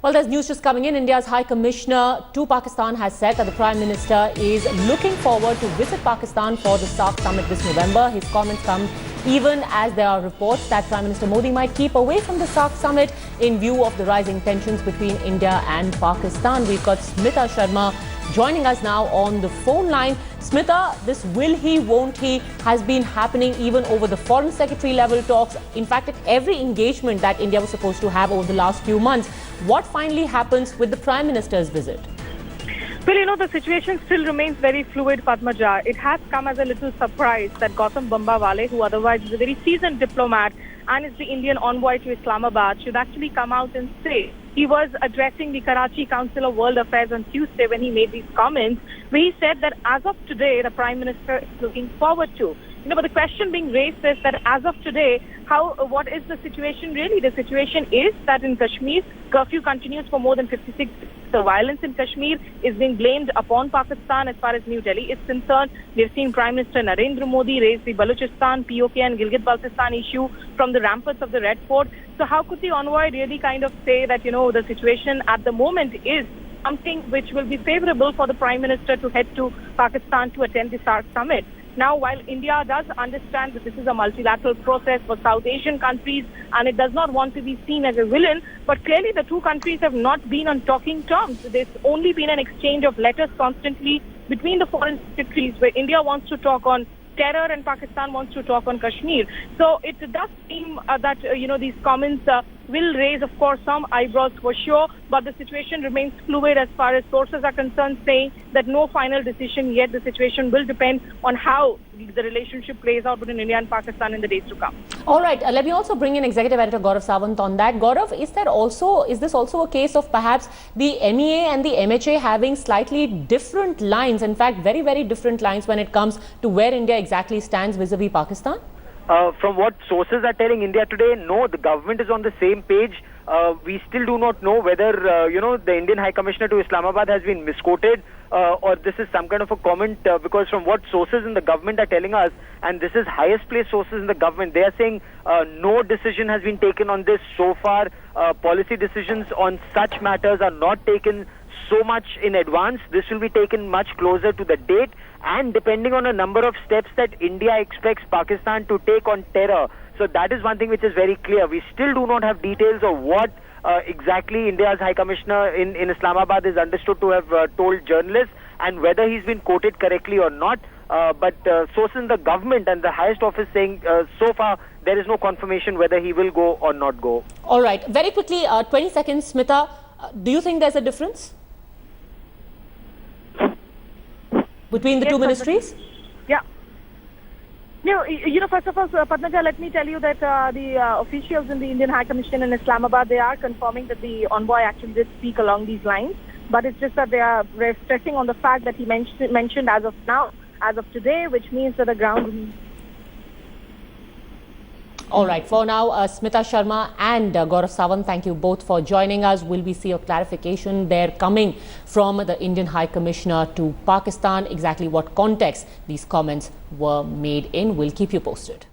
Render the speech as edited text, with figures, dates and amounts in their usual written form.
Well, there's news just coming in. India's High Commissioner to Pakistan has said that the Prime Minister is looking forward to visit Pakistan for the Saarc summit this November. His comments come even as there are reports that Prime Minister Modi might keep away from the Saarc summit in view of the rising tensions between India and Pakistan. We've got Smita Sharma joining us now on the phone line. Smita, this will he, won't he has been happening even over the Foreign Secretary level talks. In fact, at every engagement that India was supposed to have over the last few months. What finally happens with the Prime Minister's visit? Well, the situation still remains very fluid, Padmaja. It has come as a little surprise that Gautam Bambawale, who otherwise is a very seasoned diplomat and is the Indian envoy to Islamabad, should actually come out and say he was addressing the Karachi Council of World Affairs on Tuesday when he made these comments, where he said that as of today, the Prime Minister is looking forward to. But the question being raised is that as of today, what is the situation really? The situation is that in Kashmir, curfew continues for more than 56 days. The violence in Kashmir is being blamed upon Pakistan as far as New Delhi is concerned. We've seen Prime Minister Narendra Modi raise the Balochistan, POK and Gilgit-Baltistan issue from the ramparts of the Red Fort. So how could the envoy really kind of say that, the situation at the moment is something which will be favorable for the Prime Minister to head to Pakistan to attend the Saarc summit? Now, while India does understand that this is a multilateral process for South Asian countries and it does not want to be seen as a villain, but clearly the two countries have not been on talking terms. There's only been an exchange of letters constantly between the foreign secretaries where India wants to talk on terror and Pakistan wants to talk on Kashmir. So it does seem that, these comments will raise, of course, some eyebrows for sure, but the situation remains fluid as far as sources are concerned, saying that no final decision yet. The situation will depend on how the relationship plays out between India and Pakistan in the days to come. All right, let me also bring in Executive Editor Gaurav Sawant on that. Gaurav, is this also a case of perhaps the MEA and the MHA having slightly different lines, in fact, very, very different lines when it comes to where India exactly stands vis-a-vis Pakistan? From what sources are telling India today, no, the government is on the same page. We still do not know whether, the Indian High Commissioner to Islamabad has been misquoted or this is some kind of a comment because from what sources in the government are telling us, and this is highest placed sources in the government, they are saying no decision has been taken on this so far. Policy decisions on such matters are not taken so much in advance. This will be taken much closer to the date and depending on a number of steps that India expects Pakistan to take on terror. So that is one thing which is very clear. We still do not have details of what exactly India's High Commissioner in Islamabad is understood to have told journalists and whether he's been quoted correctly or not. But sources in the government and the highest office saying so far there is no confirmation whether he will go or not go. All right. Very quickly, 20 seconds, Smita. Do you think there's a difference between the two ministries? Yeah. First of all, Padmaja, let me tell you that the officials in the Indian High Commission in Islamabad, they are confirming that the envoy actually did speak along these lines. But it's just that they are stressing on the fact that he mentioned as of now, as of today, which means that the ground... All right. For now, Smita Sharma and Gaurav Sawant, thank you both for joining us. Will we see a clarification there coming from the Indian High Commissioner to Pakistan? Exactly what context these comments were made in? We'll keep you posted.